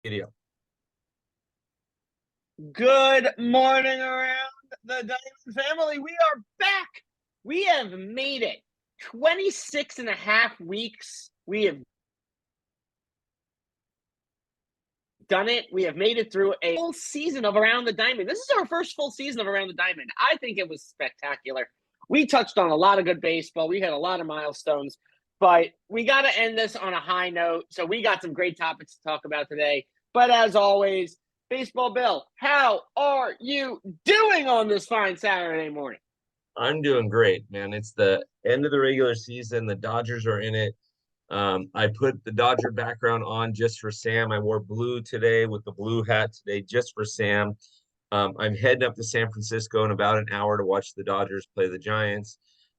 Video. Good morning around the Diamond family. We are back. We have made it 26 and a half weeks. We have done it. We have made it through a full season of Around the Diamond. This is our first full season of Around the Diamond. I think it was spectacular. We touched on a lot of good baseball. We had a lot of milestones, but we got to end this on a high note. So we got some great topics to talk about today. But as always, Baseball Bill, how are you doing on this fine Saturday morning? I'm doing great, man. It's the end of the regular season. The Dodgers are in it. I put the Dodger background on just for Sam. I wore blue today with the blue hat today just for Sam. I'm heading up to San Francisco in about an hour to watch the Dodgers play the Giants.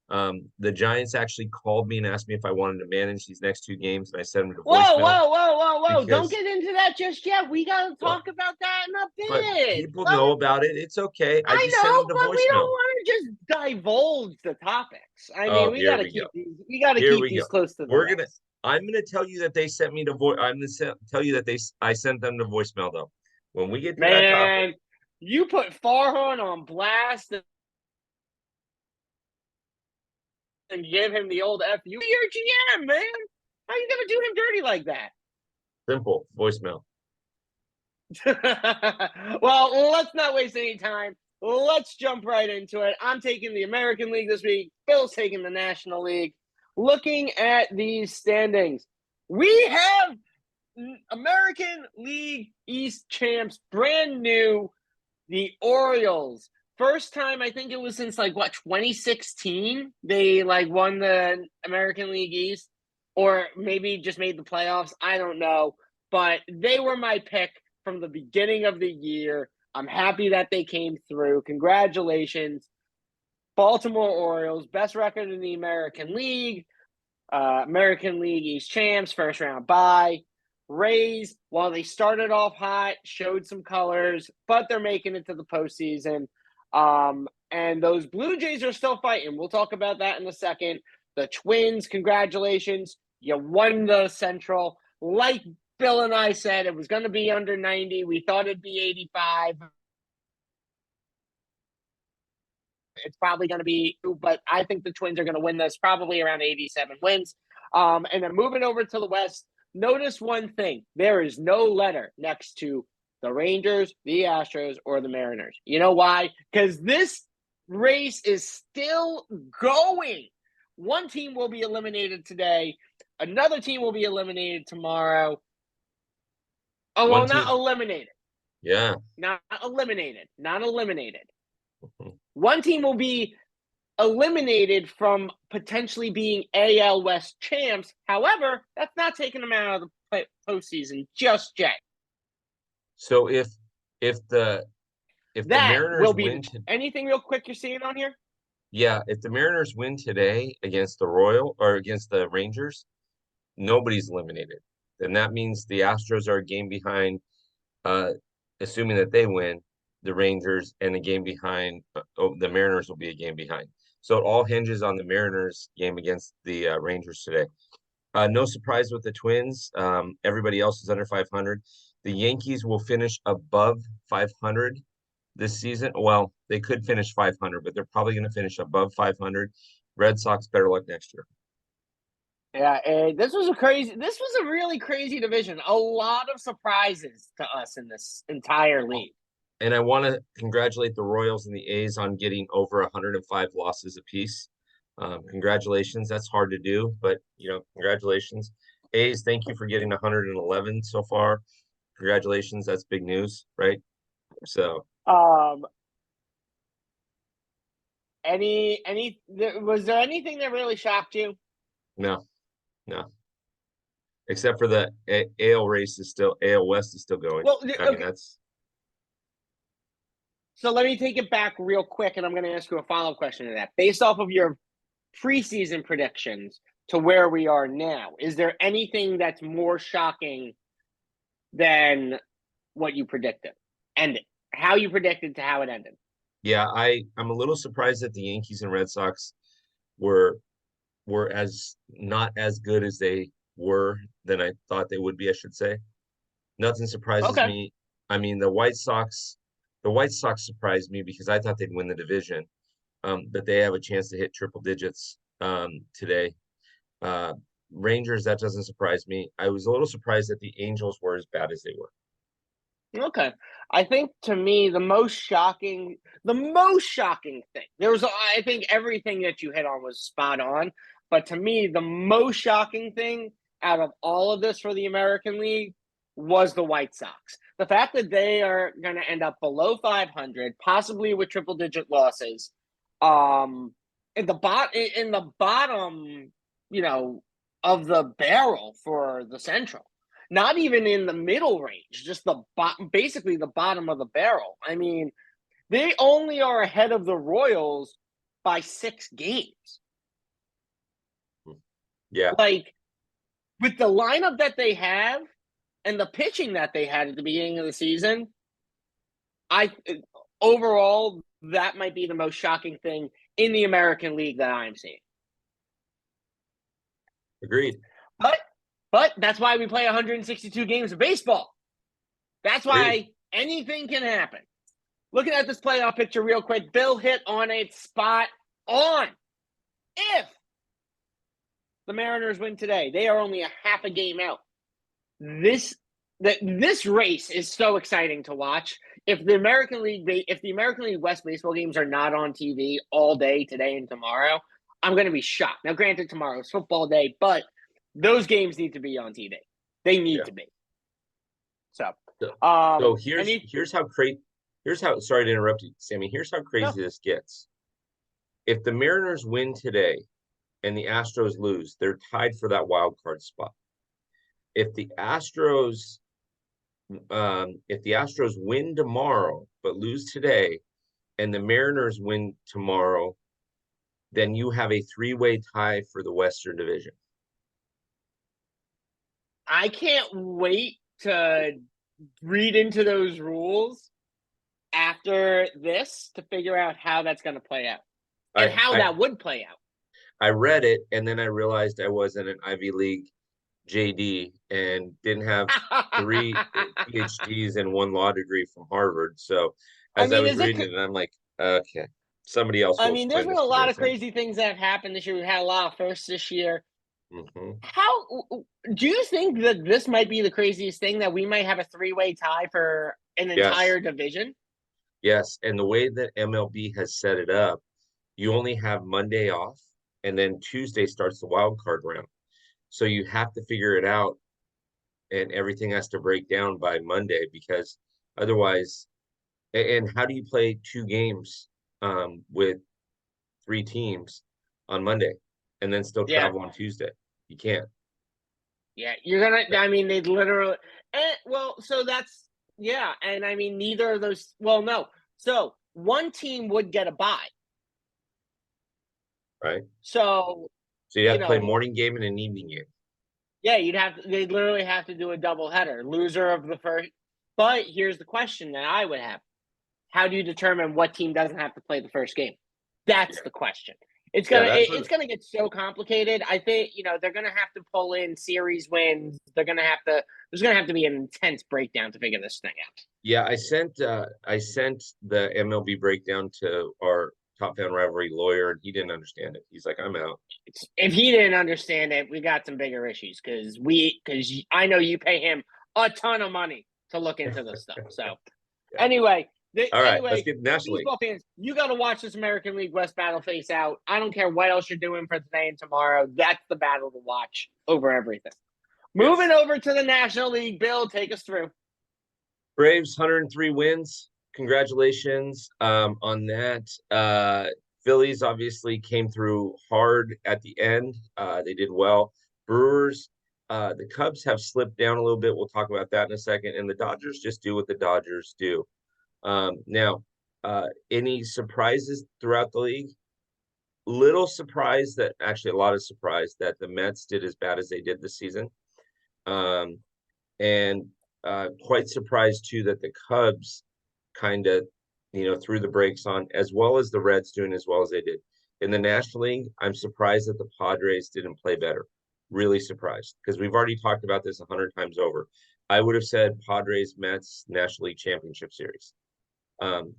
The Giants actually called me and asked me if I wanted to manage these next two games, and I sent them to Whoa, voicemail whoa, whoa, whoa, whoa. Don't because, get into that just yet. We got to well, talk about that in a but bit. people know about it. It's okay. I I just sent them know, to but we don't voicemail. want to just divulge the topics. I mean, Oh, we got here to we go. keep these. We got to Here keep we go. these close to the We're gonna. vest. I'm gonna tell you that they sent me to voice. I'm gonna tell you that I sent them to voicemail though. When we get to that topic, Man, you put Farhan on blast and give him the old F. You're GM, man. How you gonna do him dirty like that? simple voicemail. Well, let's not waste any time. Let's jump right into it. I'm taking the American League this week. Bill's taking the National League. Looking at these standings, we have American League East champs, brand new, the Orioles. First time, I think it was since 2016 they won the American League East, or maybe just made the playoffs. I don't know, but they were my pick from the beginning of the year. I'm happy that they came through. Congratulations, Baltimore Orioles, best record in the American League. American League East champs, first round bye. Rays, while they started off hot, showed some colors, but they're making it to the postseason. And those Blue Jays are still fighting. We'll talk about that in a second. The Twins, congratulations. You won the Central. Like Bill and I said, it was going to be under 90. We thought it'd be 85. It's probably going to be, but I think the Twins are going to win this, probably around 87 wins. And then moving over to the West, notice one thing. There is no letter next to the Rangers, the Astros, or the Mariners. You know why? Because this race is still going. One team will be eliminated today. Another team will be eliminated tomorrow. Oh, well, not eliminated. Yeah. Not eliminated. Not eliminated. One team will be eliminated from potentially being AL West champs. However, that's not taking them out of the postseason just yet. So if the Mariners win, anything real quick you're seeing on here? Yeah, if the Mariners win today against against the Rangers, nobody's eliminated. Then that means the Astros are a game behind, assuming that they win, the Rangers, and a game behind. The Mariners will be a game behind. So it all hinges on the Mariners game against the Rangers today. No surprise with the Twins. Everybody else is under 500. The Yankees will finish above 500 this season. Well, they could finish 500, but they're probably going to finish above 500. Red Sox, better luck next year. Yeah, this was a really crazy division. A lot of surprises to us in this entire league. And I want to congratulate the Royals and the A's on getting over 105 losses apiece. Congratulations. That's hard to do, but congratulations. A's, thank you for getting 111 so far. Congratulations. That's big news, right? So was there anything that really shocked you? No. Except for the AL West is still going. Well, I mean, that's. So let me take it back real quick, and I'm going to ask you a follow-up question to that. Based off of your preseason predictions to where we are now, is there anything that's more shocking than what you predicted? And how you predicted to how it ended? Yeah, I'm a little surprised that the Yankees and Red Sox were as not as good as they were than I thought they would be, I should say. Nothing surprises Okay. me. I mean, the White Sox surprised me because I thought they'd win the division. But they have a chance to hit triple digits today. Uh, Rangers, that doesn't surprise me. I was a little surprised that the Angels were as bad as they were. Okay. I think to me the most shocking thing. I think everything that you hit on was spot on, but to me the most shocking thing out of all of this for the American League was the White Sox. The fact that they are going to end up below 500, possibly with triple digit losses, in the bottom, you know, of the barrel for the Central. Not even in the middle range, just basically the bottom of the barrel. I mean, they only are ahead of the Royals by 6 games. Yeah, Like, with the lineup that they have and the pitching that they had at the beginning of the season, I overall that might be the most shocking thing in the American League that I'm seeing. agreed. But but that's why we play 162 games of baseball. That's Agreed. why anything can happen. Looking at this playoff picture real quick, Bill hit on a spot on. If the Mariners win today, they are only a half a game out. This race is so exciting to watch. If the American League West baseball games are not on TV all day today and tomorrow, I'm going to be shocked. Now, granted, tomorrow is football day, but those games need to be on TV. They need Yeah. to be. So, So any here's how crazy. Here's how. Sorry to interrupt you, Sammy. Here's how no, crazy this gets. If the Mariners win today and the Astros lose, they're tied for that wild card spot. If the Astros win tomorrow but lose today, and the Mariners win tomorrow, then you have a three-way tie for the Western Division. I can't wait to read into those rules after this to figure out how that's going to play out and I, how I that would play out. I read it and then I realized I wasn't an Ivy League JD and didn't have three PhDs and one law degree from Harvard. So I as I mean, was reading it, I'm like, okay, somebody else will there's explain been this a to me, lot of Sam. crazy things that have happened this year. We've had a lot of firsts this year. Hmm. How do you think that this might be the craziest thing, that we might have a three-way tie for an Yes, entire division? yes. And the way that MLB has set it up, you only have Monday off, and then Tuesday starts the wild card round. So you have to figure it out, and everything has to break down by Monday because otherwise, and how do you play two games with three teams on Monday and then still Yeah, travel on Tuesday? You can't. yeah. You're gonna. I mean, they literally. So that's yeah, and I mean, neither of those. Well, no. So one team would get a bye. Right? So So you you have to play a know, morning game and an evening game. yeah, they'd literally have to do a double header. Loser of the first. But here's the question that I would have. How do you determine what team doesn't have to play the first game? That's Yeah. the question. Yeah, that's It's gonna get so complicated. I think they're gonna have to pull in series wins. There's gonna have to be an intense breakdown to figure this thing out. yeah, I sent the MLB breakdown to our top fan rivalry lawyer and he didn't understand it. He's like, I'm out. If he didn't understand it, we got some bigger issues because I know you pay him a ton of money to look into this stuff. So Yeah. anyway, All right, let's get the National League. baseball fans, you got to watch this American League West battle face out. I don't care what else you're doing for today and tomorrow. That's the battle to watch over everything. Yes. Moving over to the National League, Bill, take us through. Braves 103 wins. Congratulations on that. Phillies obviously came through hard at the end. They did well. Brewers, the Cubs have slipped down a little bit. We'll talk about that in a second. And the Dodgers just do what the Dodgers do. Now, any surprises throughout the league? Little surprised that actually a lot of surprise that the Mets did as bad as they did this season. And quite surprised too that the Cubs kind of, threw the brakes on, as well as the Reds doing as well as they did. In the National League, I'm surprised that the Padres didn't play better. Really surprised because we've already talked about this 100 times over. I would have said Padres Mets National League Championship Series.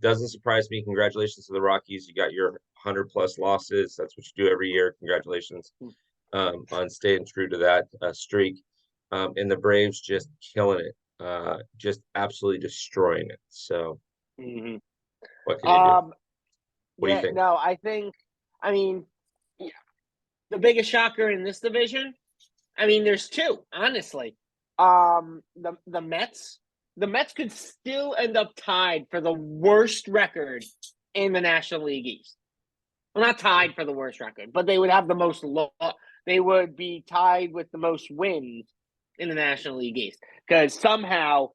Doesn't surprise me. Congratulations to the Rockies. You got your 100+ losses. That's what you do every year. Congratulations on staying true to that streak. And the Braves just killing it, just absolutely destroying it. So, what can you do? What do you Yeah, think? no, I mean, yeah, the biggest shocker in this division, I mean, there's two, honestly. The Mets could still end up tied for the worst record in the National League East. Well, not tied for the worst record, but they would have the most they would be tied with the most wins in the National League East because somehow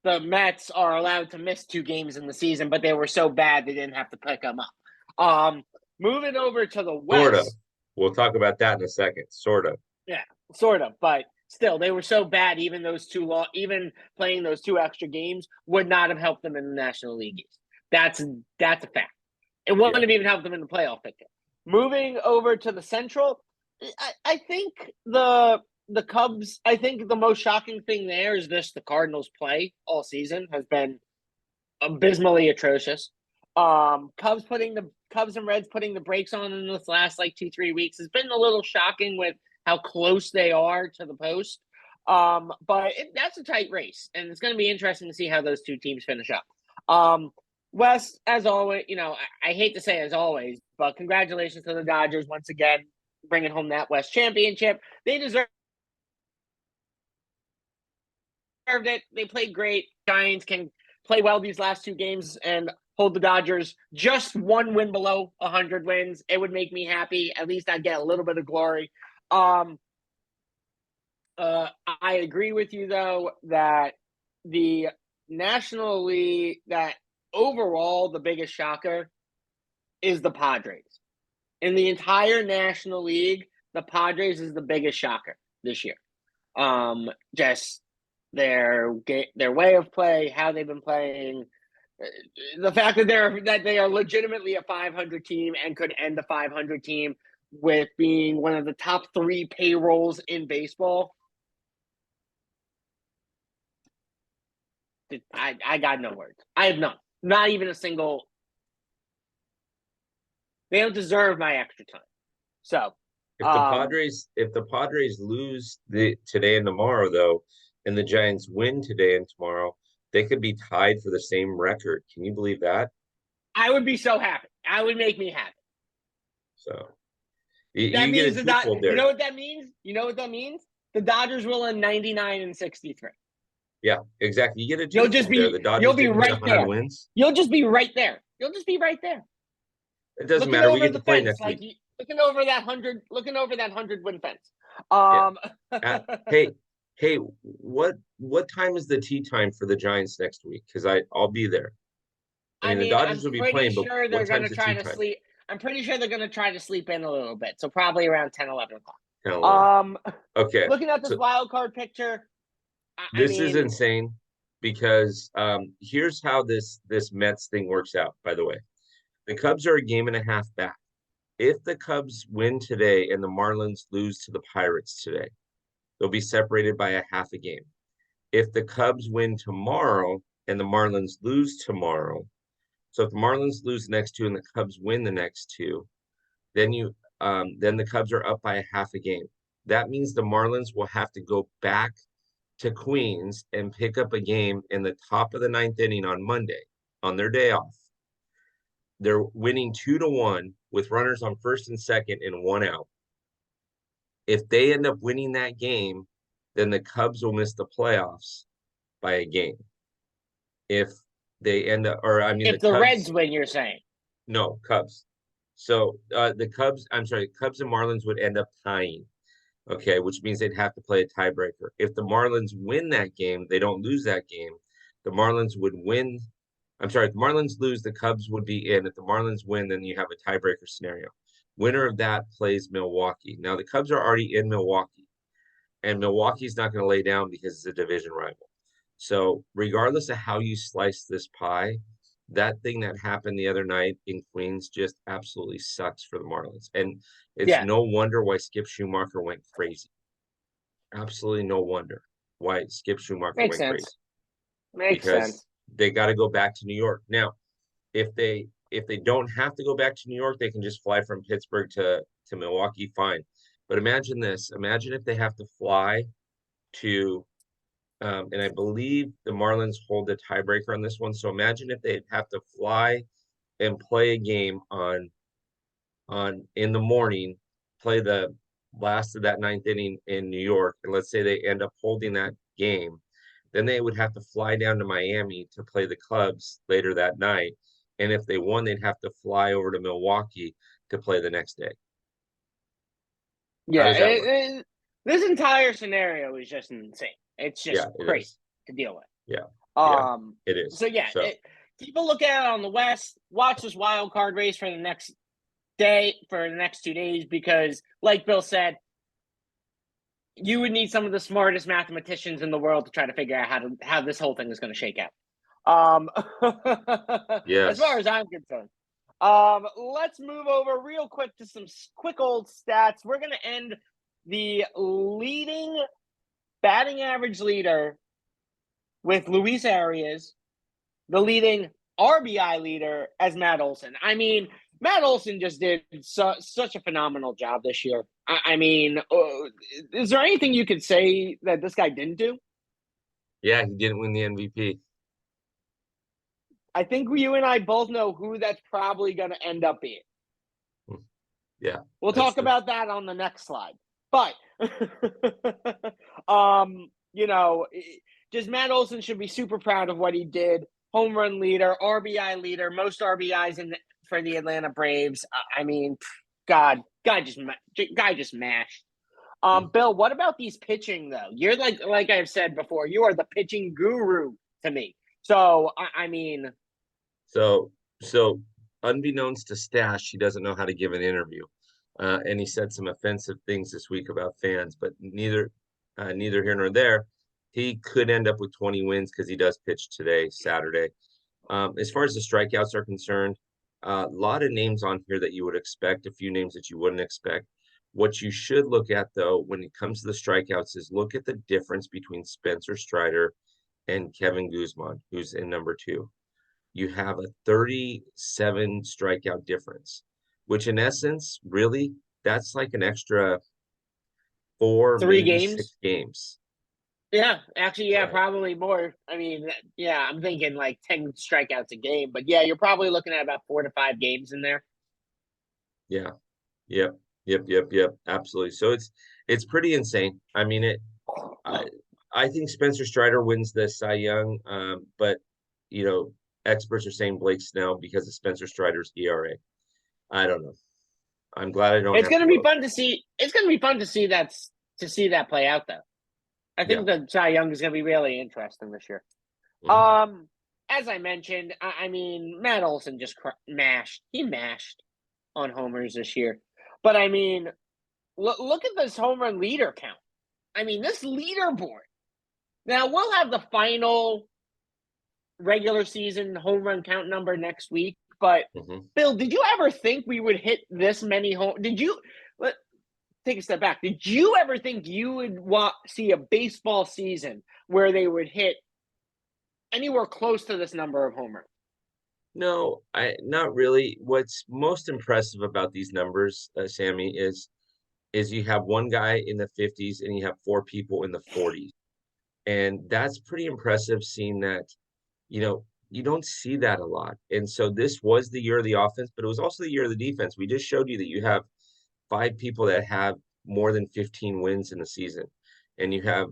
the Mets are allowed to miss 2 games in the season, but they were so bad they didn't have to pick them up. Moving over to the Sort of. West, We'll talk about that in a second. Sort of. yeah, sort of, but still, they were so bad. Even playing those 2 extra games would not have helped them in the National League East. That's a fact. It wouldn't Yeah. have even helped them in the playoff picture. Moving over to the Central, I think the Cubs. I think the most shocking thing there is just the Cardinals' play all season has been abysmally atrocious. Cubs and Reds putting the brakes on in this last like 2-3 weeks has been a little shocking with how close they are to the post. But that's a tight race, and it's going to be interesting to see how those two teams finish up. West, as always, I hate to say as always, but congratulations to the Dodgers once again bringing home that West championship. They deserved it. They played great. Giants can play well these last 2 games and hold the Dodgers just 1 win below 100 wins. It would make me happy. At least I'd get a little bit of glory. I agree with you, though, that the National League, that overall the biggest shocker is the Padres. In the entire National League, the Padres is the biggest shocker this year. Just their way of play, how they've been playing, the fact that they are legitimately a 500 team and could end a 500 team with being one of the top 3 payrolls in baseball. I got no words. I have none. Not even a single. They don't deserve my extra time. So, If the Padres lose today and tomorrow, though, and the Giants win today and tomorrow, they could be tied for the same record. Can you believe that? I would be so happy. I would make me happy. So That you get means a twofold there. You know what that means? You know what that means? The Dodgers will end 99 and 63. Yeah, exactly. You get a twofold there. The Dodgers You'll be didn't get right 100 there. wins. You'll just be right there. You'll just be right there. It doesn't Looking matter. We over get the to play fence, next week. looking over that 100-win fence. Yeah. Hey, what time is the tea time for the Giants next week? Because I'll be there. I mean, the I'm Dodgers will be pretty playing, but sure they're what going to time's the try tea to time? sleep. I'm pretty sure they're going to try to sleep in a little bit. So probably around 10, 11 o'clock. 10, 11. Okay. Looking at this So wild card picture, I this is mean, insane because here's how this Mets thing works out, by the way. The Cubs are a game and a half back. If the Cubs win today and the Marlins lose to the Pirates today, they'll be separated by a half a game. If the Cubs win tomorrow and the Marlins lose tomorrow, so if the Marlins lose the next 2 and the Cubs win the next 2, then the Cubs are up by a half a game. That means the Marlins will have to go back to Queens and pick up a game in the top of the 9th inning on Monday on their day off. They're winning 2-1 with runners on first and second and 1 out. If they end up winning that game, then the Cubs will miss the playoffs by a game. If they end up, or I mean, if the the Cubs, Reds win, you're saying. No, Cubs. So the Cubs, I'm sorry, Cubs and Marlins would end up tying. Okay, which means they'd have to play a tiebreaker. If the Marlins win that game, they don't lose that game. The Marlins would win. I'm sorry, if the Marlins lose, the Cubs would be in. If the Marlins win, then you have a tiebreaker scenario. Winner of that plays Milwaukee. Now the Cubs are already in Milwaukee, and Milwaukee's not going to lay down because it's a division rival. So regardless of how you slice this pie, that thing that happened the other night in Queens just absolutely sucks for the Marlins. And it's Yeah. no wonder why Skip Schumacher went crazy. Absolutely no wonder. why Skip Schumacher Makes went crazy, sense. Makes because sense. they got to go back to New York. Now, if they don't have to go back to New York, they can just fly from Pittsburgh to Milwaukee, fine. But imagine this. Imagine if they have to fly to and I believe the Marlins hold the tiebreaker on this one. So imagine if they have to fly and play a game on in the morning, play the last of that ninth inning in New York, and let's say they end up holding that game, then they would have to fly down to Miami to play the Cubs later that night. And if they won, they'd have to fly over to Milwaukee to play the next day. How Yeah, does that work? this entire scenario is just insane. It's Yeah, just it crazy is. to deal with. Yeah, yeah, Um, it is. so yeah, So keep a look at it on the West. Watch this wild card race for the next day, for the next 2 days, because like Bill said, you would need some of the smartest mathematicians in the world to try to figure out how this whole thing is going to shake out. Um, as far yes. as I'm concerned. Let's move over real quick to some quick old stats. We're going to end the leading batting average leader with Luis Arias, the leading RBI leader as Matt Olson. I mean, Matt Olson just did such a phenomenal job this year. I mean, is there anything you could say that this guy didn't do? Yeah, he didn't win the MVP. I think you and I both know who that's probably going to end up being. Yeah, We'll that's talk about that on the next slide. But, you know, just Matt Olson should be super proud of what he did. Home run leader, RBI leader, most RBIs for the Atlanta Braves. I mean, guy just mashed. Bill, what about these pitching though? You're like I've said before, you are the pitching guru to me. So I mean, so unbeknownst to Stash, he doesn't know how to give an interview. And he said some offensive things this week about fans, but neither here nor there. He could end up with 20 wins because he does pitch today, Saturday. As far as the strikeouts are concerned, a lot of names on here that you would expect, a few names that you wouldn't expect. What you should look at, though, when it comes to the strikeouts, is look at the difference between Spencer Strider and Kevin Guzman, who's in number two. You have a 37 strikeout difference, which in essence, really, that's like an extra four, three maybe games. 6 games. Yeah, actually, yeah, So probably more. I mean, yeah, I'm thinking like 10 strikeouts a game, but yeah, you're probably looking at about 4 to 5 games in there. yeah, yep, absolutely. So it's pretty insane. I mean, I I think Spencer Strider wins the Cy Young, but you know, experts are saying Blake Snell because of Spencer Strider's ERA. I don't know. I'm glad I don't It's have going to to be vote. fun to see. It's going to be fun to see that play out, though. I Yeah. think the Cy Young is going to be really interesting this year. Mhm. As I mentioned, I mean, Matt Olson just mashed. He mashed on homers this year, but I mean, look at this home run leader count. I mean, this leaderboard. Now we'll have the final regular season home run count number next week. But Mhm. Bill, did you ever think we would hit this many home? Let take a step back? Did you ever think you would see a baseball season where they would hit anywhere close to this number of home runs? No, I not really. What's most impressive about these numbers, Sammy, is you have one guy in the 50s and you have four people in the 40s. And that's pretty impressive seeing that, you don't see that a lot. And so this was the year of the offense, but it was also the year of the defense. We just showed you that you have five people that have more than 15 wins in the season. And you have,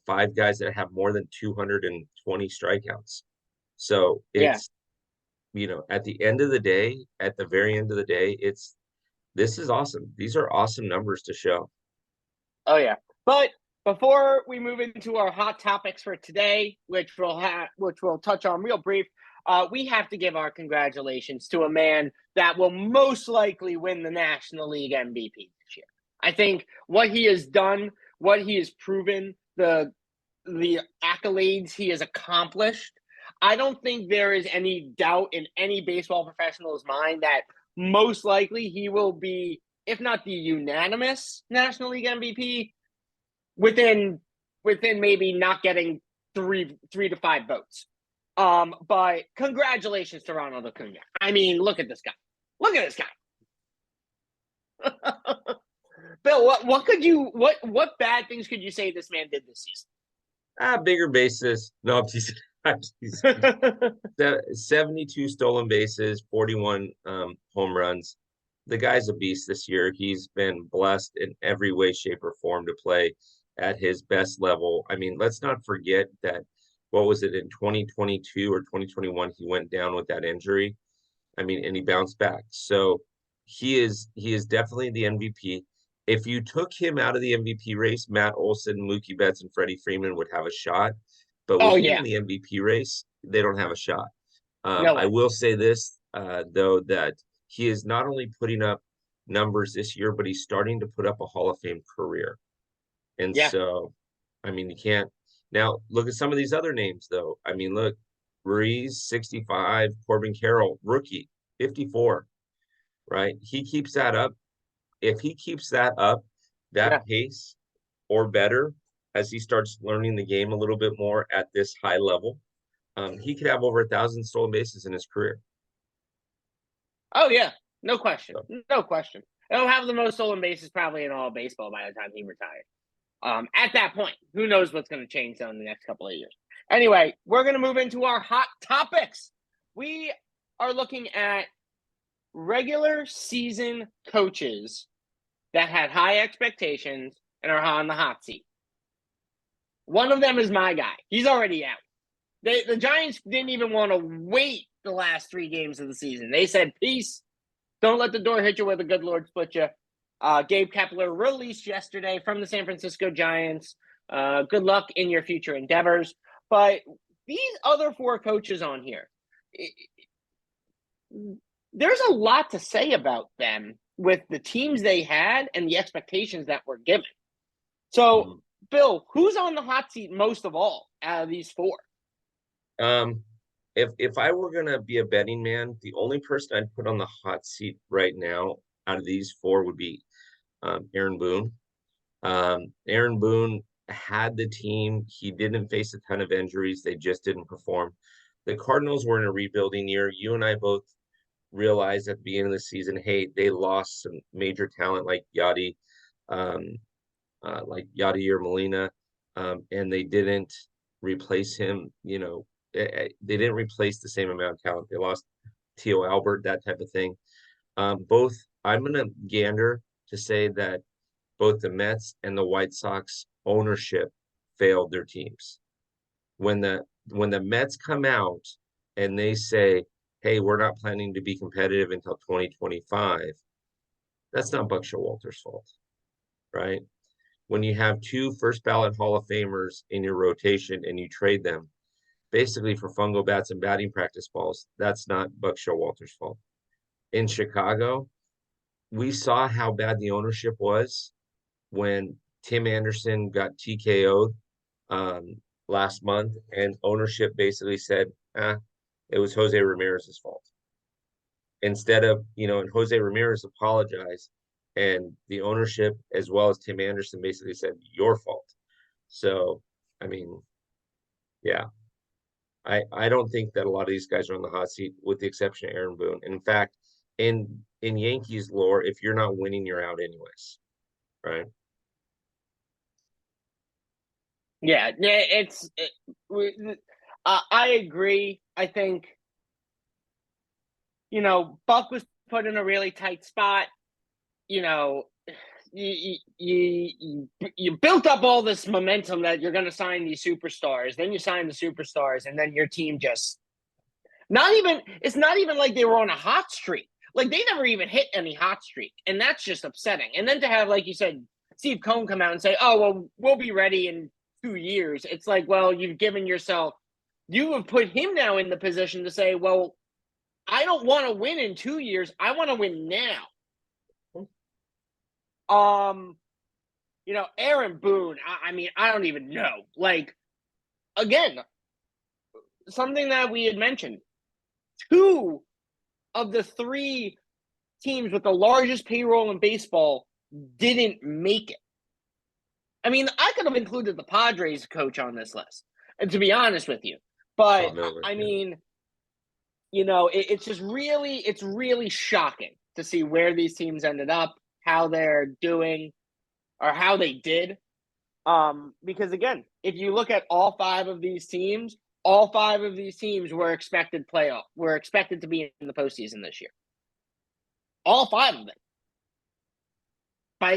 five guys that have more than 220 strikeouts. So Yeah. it's, at the end of the day, at the very end of the day, this is awesome. These are awesome numbers to show. Oh yeah. But before we move into our hot topics for today, which we'll touch on real brief, we have to give our congratulations to a man that will most likely win the National League MVP this year. I think what he has done, what he has proven, the accolades he has accomplished, I don't think there is any doubt in any baseball professional's mind that most likely he will be, if not the unanimous National League MVP, within within maybe not getting three to five votes. But congratulations to Ronald Acuna. I mean, look at this guy. Look at this guy. Bill, what bad things could you say this man did this season? Bigger bases. No, I'm teasing. 72 stolen bases, 41 home runs. The guy's a beast this year. He's been blessed in every way, shape, or form to play at his best level. I mean, let's not forget that, what was it, in 2022 or 2021, he went down with that injury. I mean, and he bounced back. So he is definitely the MVP. If you took him out of the MVP race, Matt Olson, Mookie Betts, and Freddie Freeman would have a shot. But with Oh him yeah, in the MVP race, they don't have a shot. no I way. will say this, though, that he is not only putting up numbers this year, but he's starting to put up a Hall of Fame career. And Yeah, so, I mean, you can't. Now, look at some of these other names, though. I mean, look, Ruiz, 65, Corbin Carroll, rookie, 54, right? He keeps that up. If he keeps that up, yeah. that pace or better, as he starts learning the game a little bit more at this high level, he could have over 1,000 stolen bases in his career. Oh yeah, no question, So, no question. He'll have the most stolen bases probably in all of baseball by the time he retires. At that point, who knows what's going to change in the next couple of years. Anyway, we're going to move into our hot topics. We are looking at regular season coaches that had high expectations and are on the hot seat. One of them is my guy. He's already out. The Giants didn't even want to wait the last 3 games of the season. They said, peace. Don't let the door hit you where the good Lord split you. Gabe Kepler released yesterday from the San Francisco Giants. Good luck in your future endeavors. But these other 4 coaches on here, there's a lot to say about them with the teams they had and the expectations that were given. So, Bill, who's on the hot seat most of all out of these 4? If I were gonna be a betting man, the only person I'd put on the hot seat right now out of these 4 would be Aaron Boone. Aaron Boone had the team. He didn't face a ton of injuries. They just didn't perform. The Cardinals were in a rebuilding year. You and I both realized at the beginning of the season, hey, they lost some major talent like Yadier Molina, and they didn't replace him. They didn't replace the same amount of talent. They lost Tio Albert, that type of thing. Both, I'm going to gander to say that both the Mets and the White Sox ownership failed their teams. When the Mets come out and they say, hey, we're not planning to be competitive until 2025, that's not Buck Showalter's fault, right? When you have 2 first ballot Hall of Famers in your rotation and you trade them basically for fungo bats and batting practice balls, that's not Buck Showalter's fault. In Chicago, we saw how bad the ownership was when Tim Anderson got TKO'd last month, and ownership basically said, it was Jose Ramirez's fault. Instead of, and Jose Ramirez apologized, and the ownership as well as Tim Anderson basically said, your fault. So, I mean, yeah, I don't think that a lot of these guys are on the hot seat, with the exception of Aaron Boone. And in fact, in Yankees lore, if you're not winning, you're out anyways, right? Yeah, I agree. I think, Buck was put in a really tight spot. You built up all this momentum that you're going to sign these superstars. Then you sign the superstars, and then your team just it's not even like they were on a hot streak. Like, they never even hit any hot streak, and that's just upsetting. And then to have, like you said, Steve Cohen come out and say, oh, well, we'll be ready in 2 years. It's like, well, you have put him now in the position to say, well, I don't want to win in 2 years. I want to win now. Aaron Boone, I mean, I don't even know. Like, again, something that we had mentioned, 2 of the 3 teams with the largest payroll in baseball didn't make it. I mean, I could have included the Padres coach on this list, and to be honest with you, but Tom Miller. I Yeah. mean, it's really shocking to see where these teams ended up, how they're doing, or how they did. Because again, if you look at all five of these teams were expected to be in the postseason this year. All five of them.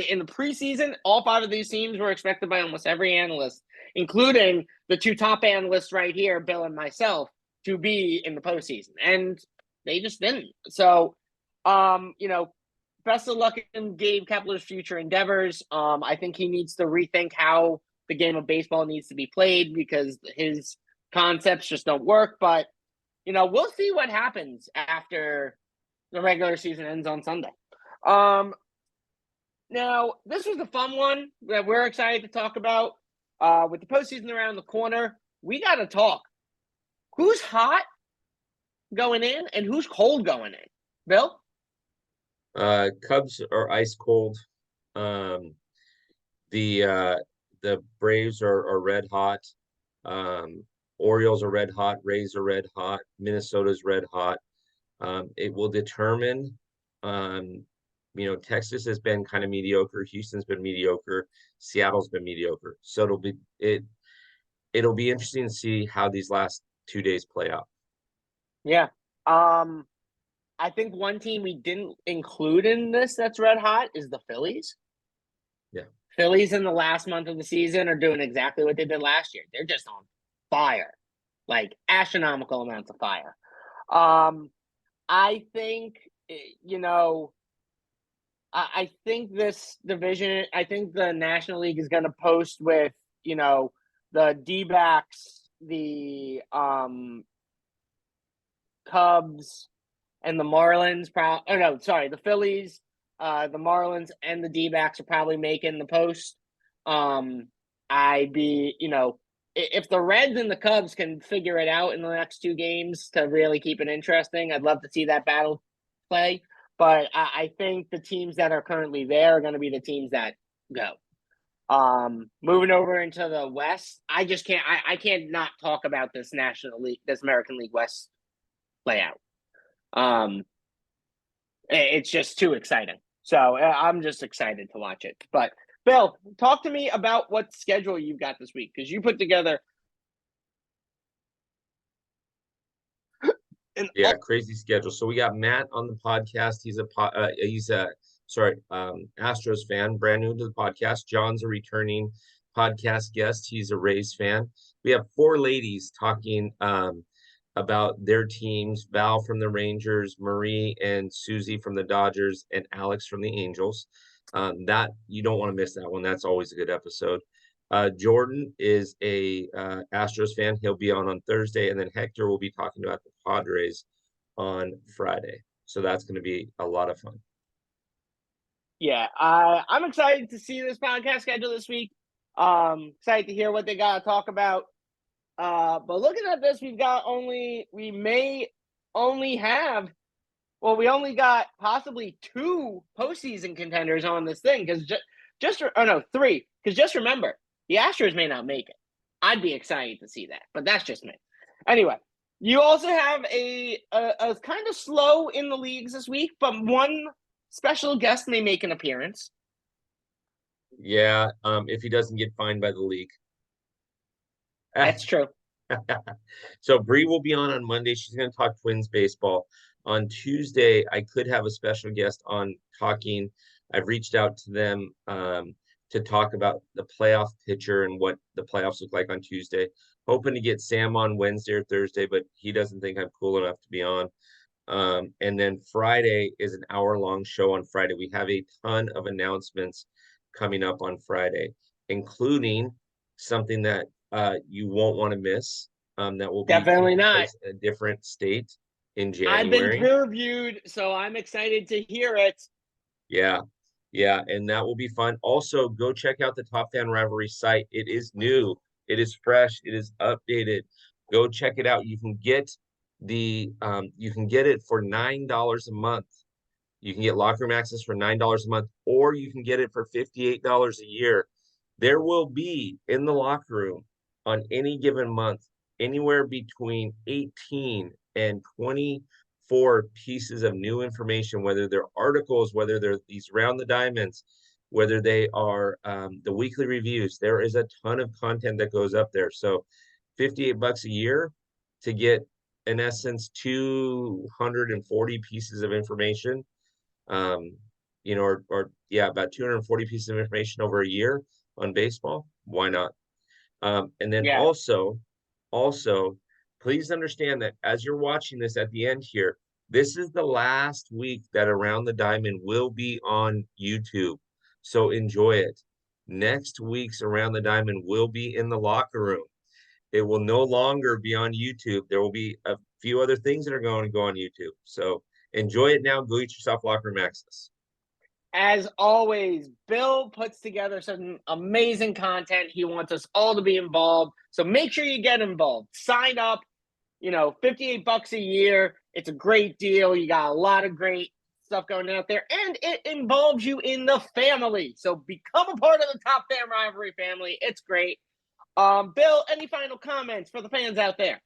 In the preseason, all five of these teams were expected by almost every analyst, including the two top analysts right here, Bill and myself, to be in the postseason, and they just didn't. So, best of luck in Gabe Kepler's future endeavors. I think he needs to rethink how the game of baseball needs to be played because his concepts just don't work. But we'll see what happens after the regular season ends on Sunday. Now, this was a fun one that we're excited to talk about. With the postseason around the corner, we got to talk. Who's hot going in and who's cold going in? Bill? Cubs are ice cold. Um, the Braves are red hot. Orioles are red hot. Rays are red hot. Minnesota's red hot. It will determine. Texas has been kind of mediocre. Houston's been mediocre. Seattle's been mediocre. So it'll be interesting to see how these last 2 days play out. Yeah. I think one team we didn't include in this that's red hot is the Phillies. Yeah. Phillies in the last month of the season are doing exactly what they did last year. They're just on fire, like astronomical amounts of fire. I think, I think this division, I think the National League is going to post with, the D-backs, the Cubs, and the Marlins. The Phillies, the Marlins, and the D-backs are probably making the post. If the Reds and the Cubs can figure it out in the next two games to really keep it interesting, I'd love to see that battle play. But I think the teams that are currently there are going to be the teams that go. Moving over into the West, I just can't. I can't not talk about this National League, this American League West layout. It's just too exciting. So I'm just excited to watch it. But Bill, talk to me about what schedule you've got this week because you put together. Crazy schedule. So we got Matt on the podcast. He's a Astros fan, brand new to the podcast. John's a returning podcast guest. He's a Rays fan. We have four ladies talking about their teams: Val from the Rangers, Marie and Susie from the Dodgers, and Alex from the Angels. That you don't want to miss that one. That's always a good episode. Jordan is a Astros fan. He'll be on Thursday, and then Hector will be talking about the Padres on Friday. So that's going to be a lot of fun. Yeah, I'm excited to see this podcast schedule this week. Excited to hear what they got to talk about. But looking at this, we only got possibly two postseason contenders on this thing because three. Because just remember, the Astros may not make it. I'd be excited to see that, but that's just me. Anyway, you also have a kind of slow in the leagues this week, but one special guest may make an appearance. Yeah, if he doesn't get fined by the league. That's true. So Bree will be on Monday. She's going to talk Twins baseball. On Tuesday, I could have a special guest on talking. I've reached out to them to talk about the playoff picture and what the playoffs look like on Tuesday. Hoping to get Sam on Wednesday or Thursday, but he doesn't think I'm cool enough to be on. And then Friday is an hour-long show on Friday. We have a ton of announcements coming up on Friday, including something that you won't want to miss. That will be definitely not a different state in January. I've been peer-reviewed, so I'm excited to hear it. Yeah, and that will be fun. Also, go check out the TopFanRivalry site. It is new, it is fresh, it is updated. Go check it out. You can get it for $9 a month. You can get locker room access for $9 a month, or you can get it for $58 a year. There will be in the locker room on any given month anywhere between 18 and 24 pieces of new information, whether they're articles, whether they're these round the diamonds, whether they are the weekly reviews. There is a ton of content that goes up there. So $58 a year to get, in essence, 240 pieces of information, or yeah, about 240 pieces of information over a year on baseball. Why not? And then Yeah. also, please understand that as you're watching this at the end here, this is the last week that Around the Diamond will be on YouTube. So enjoy it. Next week's Around the Diamond will be in the locker room. It will no longer be on YouTube. There will be a few other things that are going to go on YouTube. So enjoy it now. Go get yourself locker room access. As always, Bill puts together some amazing content. He wants us all to be involved. So make sure you get involved. Sign up, $58 a year. It's a great deal. You got a lot of great stuff going out there, and it involves you in the family. So become a part of the Top Fan Rivalry family. It's great. Bill, any final comments for the fans out there?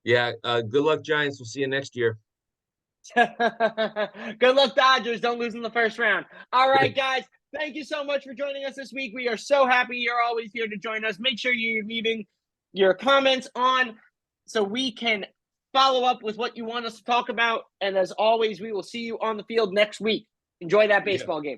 Yeah, good luck, Giants. We'll see you next year. Good luck, Dodgers. Don't lose in the first round. All right, guys. Thank you so much for joining us this week. We are so happy you're always here to join us. Make sure you're leaving your comments on so we can follow up with what you want us to talk about. And as always, we will see you on the field next week. Enjoy that baseball game.